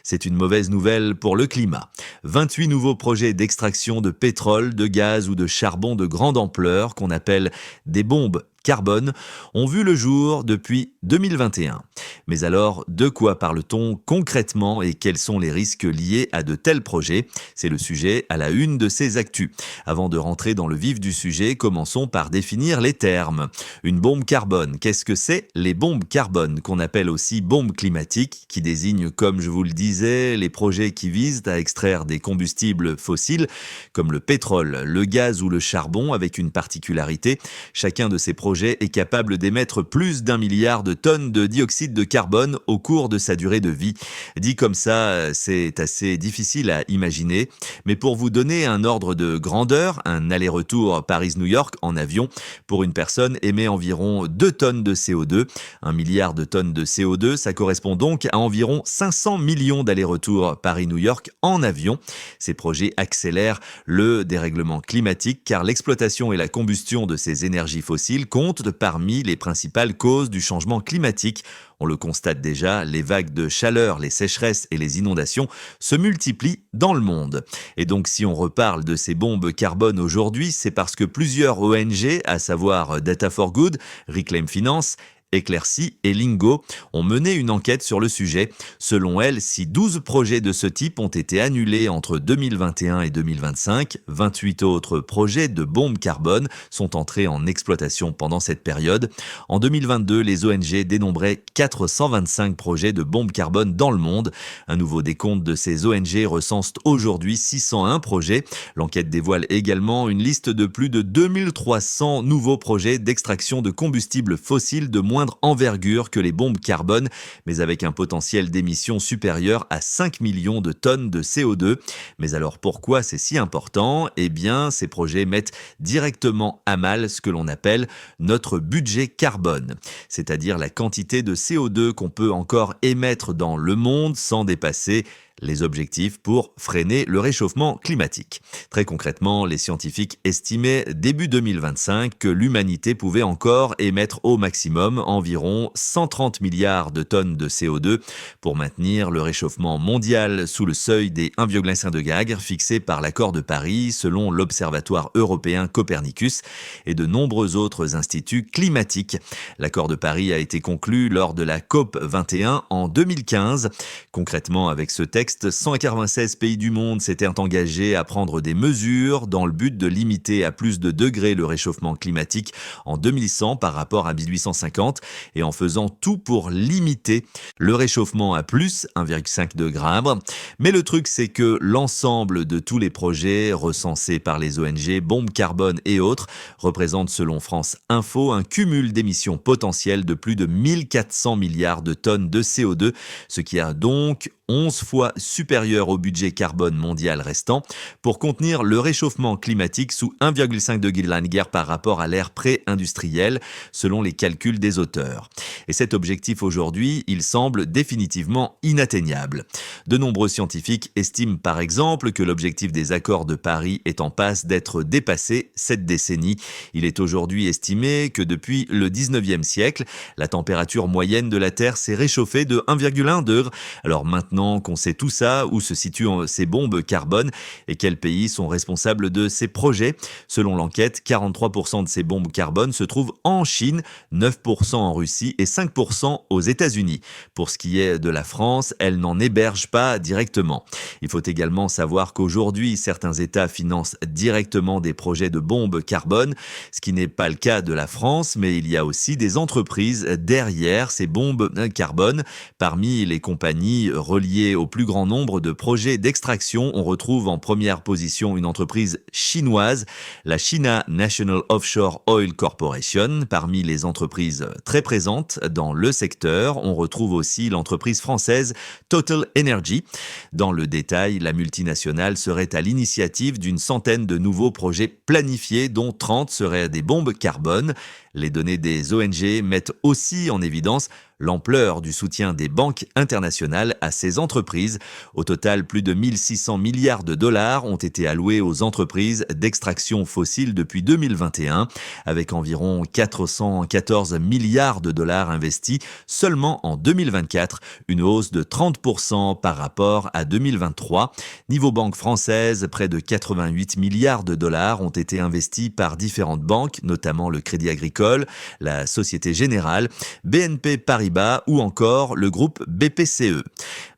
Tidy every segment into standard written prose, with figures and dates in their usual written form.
C'est une mauvaise nouvelle pour le climat. 28 nouveaux projets d'extraction de pétrole, de gaz ou de charbon de grande ampleur, qu'on appelle des bombes carbone, ont vu le jour depuis 2021. Mais alors, de quoi parle-t-on concrètement et quels sont les risques liés à de tels projets? C'est le sujet à la une de ces actus. Avant de rentrer dans le vif du sujet, commençons par définir les termes. Une bombe carbone, qu'est-ce que c'est? Les bombes carbone, qu'on appelle aussi bombes climatiques, qui désignent, comme je vous le disais, les projets qui visent à extraire des combustibles fossiles, comme le pétrole, le gaz ou le charbon, avec une particularité. Chacun de ces projets est capable d'émettre plus d'1 milliard de tonnes de dioxyde de carbone au cours de sa durée de vie. Dit comme ça, c'est assez difficile à imaginer, mais pour vous donner un ordre de grandeur, un aller-retour Paris-New York en avion pour une personne émet environ 2 tonnes de CO2. 1 milliard de tonnes de CO2, ça correspond donc à environ 500 millions d'allers-retours Paris-New York en avion. Ces projets accélèrent le dérèglement climatique car l'exploitation et la combustion de ces énergies fossiles comptent parmi les principales causes du changement climatique. On le constate déjà, les vagues de chaleur, les sécheresses et les inondations se multiplient dans le monde. Et donc si on reparle de ces bombes carbone aujourd'hui, c'est parce que plusieurs ONG, à savoir Data for Good, Reclaim Finance, Éclaircie et Lingo ont mené une enquête sur le sujet. Selon elles, si 12 projets de ce type ont été annulés entre 2021 et 2025, 28 autres projets de bombes carbone sont entrés en exploitation pendant cette période. En 2022, les ONG dénombraient 425 projets de bombes carbone dans le monde. Un nouveau décompte de ces ONG recense aujourd'hui 601 projets. L'enquête dévoile également une liste de plus de 2300 nouveaux projets d'extraction de combustibles fossiles de moindre envergure que les bombes carbone, mais avec un potentiel d'émission supérieur à 5 millions de tonnes de CO2. Mais alors pourquoi c'est si important? Eh bien, ces projets mettent directement à mal ce que l'on appelle notre budget carbone, c'est-à-dire la quantité de CO2 qu'on peut encore émettre dans le monde sans dépasser les objectifs pour freiner le réchauffement climatique. Très concrètement, les scientifiques estimaient début 2025 que l'humanité pouvait encore émettre au maximum environ 130 milliards de tonnes de CO2 pour maintenir le réchauffement mondial sous le seuil des 1,5 degrés fixé par l'accord de Paris selon l'Observatoire européen Copernicus et de nombreux autres instituts climatiques. L'accord de Paris a été conclu lors de la COP 21 en 2015. Concrètement, avec ce texte, 196 pays du monde s'étaient engagés à prendre des mesures dans le but de limiter à plus de degrés le réchauffement climatique en 2100 par rapport à 1850 et en faisant tout pour limiter le réchauffement à plus 1,5 degré. Mais le truc, c'est que l'ensemble de tous les projets recensés par les ONG, bombes carbone et autres, représentent selon France Info un cumul d'émissions potentielles de plus de 1400 milliards de tonnes de CO2, ce qui a donc 11 fois supérieur au budget carbone mondial restant pour contenir le réchauffement climatique sous 1,5 degré par rapport à l'ère pré-industrielle, selon les calculs des auteurs. Et cet objectif aujourd'hui, il semble définitivement inatteignable. De nombreux scientifiques estiment par exemple que l'objectif des accords de Paris est en passe d'être dépassé cette décennie. Il est aujourd'hui estimé que depuis le 19e siècle, la température moyenne de la Terre s'est réchauffée de 1,1 degré. Alors maintenant qu'on sait tout ça, où se situent ces bombes carbone et quels pays sont responsables de ces projets. Selon l'enquête, 43% de ces bombes carbone se trouvent en Chine, 9% en Russie et 5% aux États-Unis. Pour ce qui est de la France, elle n'en héberge pas directement. Il faut également savoir qu'aujourd'hui, certains États financent directement des projets de bombes carbone, ce qui n'est pas le cas de la France, mais il y a aussi des entreprises derrière ces bombes carbone. Parmi les compagnies reliées au plus grand nombre de projets d'extraction, on retrouve en première position une entreprise chinoise, la China National Offshore Oil Corporation. Parmi les entreprises très présentes dans le secteur, on retrouve aussi l'entreprise française Total Energy. Dans le détail, la multinationale serait à l'initiative d'une centaine de nouveaux projets planifiés, dont 30 seraient des bombes carbone. Les données des ONG mettent aussi en évidence l'ampleur du soutien des banques internationales à ces entreprises. Au total, plus de 1600 milliards de dollars ont été alloués aux entreprises d'extraction fossile depuis 2021, avec environ 414 milliards de dollars investis seulement en 2024, une hausse de 30% par rapport à 2023. Niveau banque française, près de 88 milliards de dollars ont été investis par différentes banques, notamment le Crédit Agricole, la Société Générale, BNP Paribas ou encore le groupe BPCE.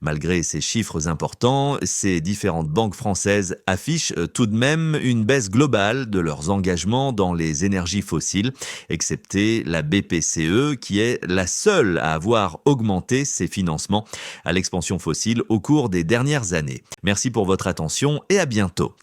Malgré ces chiffres importants, ces différentes banques françaises affichent tout de même une baisse globale de leurs engagements dans les énergies fossiles, excepté la BPCE qui est la seule à avoir augmenté ses financements à l'expansion fossile au cours des dernières années. Merci pour votre attention et à bientôt.